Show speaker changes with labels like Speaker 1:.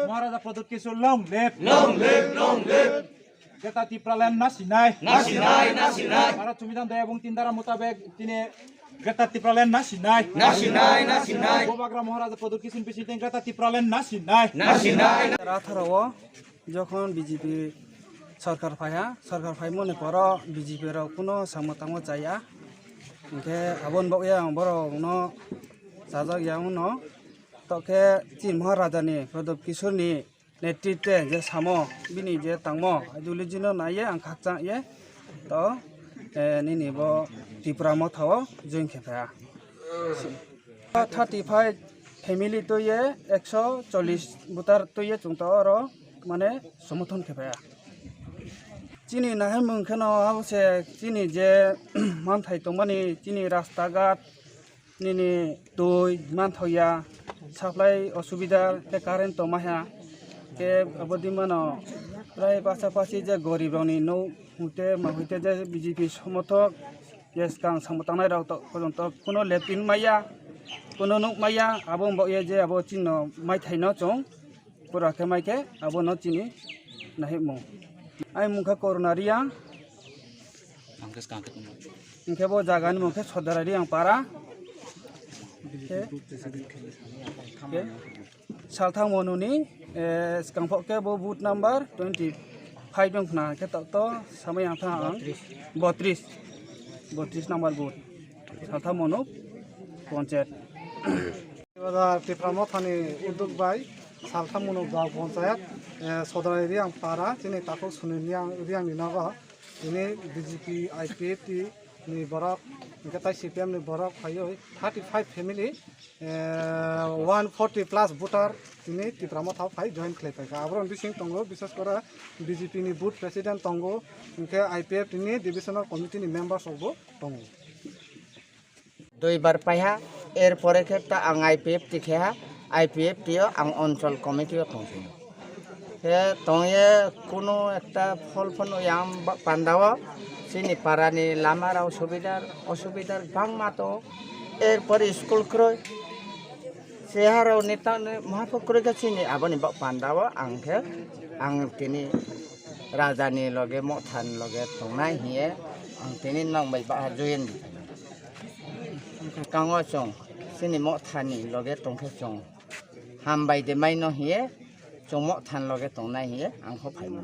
Speaker 1: Maharaja Pradut Kishore long live. Geta Tipralan Nasinai. Bharat Samvidhan 2 এবং 3 ধারা মোতাবেক তিনি Geta Tipralan Nasinai. Bobagra Maharaja Pradut Kishore President Geta Tipralan Nasinai.
Speaker 2: রাথারাও যখন BJP সরকার phi মনে কর BJP রাও কোনো সামতামো চাইয়া ইনকে আবন বয়া বড় উনো সাজা ইয়া উনো তকে চীন মহারাজানি প্রদীপ কিশোরনি নেতৃত্বে যে সামো বিনি যে তাংমো দুলি জিনো নাইয়ে আं খাকচা ইয়ে তো নিনি ব ত্রিপুরা মথাও জইন খেফা 35 ফ্যামিলি তো ইয়ে 140 বুতার তো ইয়ে চুংতো আর মানে সমর্থন খেফা চিনি নাহে মুখেনো আবসে চিনি যে মানথাই তো মানে চিনি রাস্তাঘাট নিনি দই মানথয়া সাপ্লাই অসুবিধা কে কারেন্ট তো মাহা কে অবধি মানো প্রায় পাশাপাশি যে গরিব রনি নৌ হুতে মাহুতে যে বিজেপি সমর্থক ইয়েস কাং সমতানাই রাও তো পর্যন্ত কোনো লেপিন মাইয়া কোনো নুক মাইয়া আবো বয়ে যে আবো চিহ্ন মাই থাইনো চং পুরাকে মাইকে আবো ন চিনি নাহি মু আই মুখা করোনারিয়া ইনকে বো জাগানি মুখে সদারারি আং পারা সালথাং মনুনি স্কাংফকে বো বুথ নাম্বার 25 দं ना के तो समय आथा 32 नाम्बार बुथ सालथा मनु पंचायत
Speaker 3: टिप्रा मथानि उद्योग बाय सालथा मनु गाव पंचायत सदरारि आं पारा दिनै ताखौ सुनिनि आं निनागा दिनै बिजेपि आईपीएफ नि बरक गताय सीपीएम नि बरक फायो 35 फैमिली 140 प्लस भोटार दिनै टिप्रा मथाव फाय जॉइन खालायफायखा आब्रन बिसिं तंगो विशेष करे बीजेपी नि बुथ प्रेसिडेंट तंगो इनके आईपीएफ नि डिविजनल कमिटी नि मेंबर्स सबो तंगो
Speaker 4: দুইবার পাইহা এরপরে ক্ষেত্রে আং আইপিএফ টিখেহা আইপিএফ টিও আং অঞ্চল কমিটিও তংসিং সে তংয়ে কোনো একটা ফল ইয়াম পান্দাও সিনি পারানি লামার অসুবিধার ভাঙমাতো এরপরে স্কুল ক্রয় সেহারাও নেতা মহাপক্রে গেছিনি আবনি পান্দাও আংকে আং তিনি রাজানি লগে মথান লগে তংনাই হিয়ে আং তিনি নংবাই বা জয়েন কাঙো চং সিনি মথানি লগে তংখে চং হামবাই দে মাইনো হিয়ে চং মথান লগে তংনাই হিয়ে আংখো ফাইনো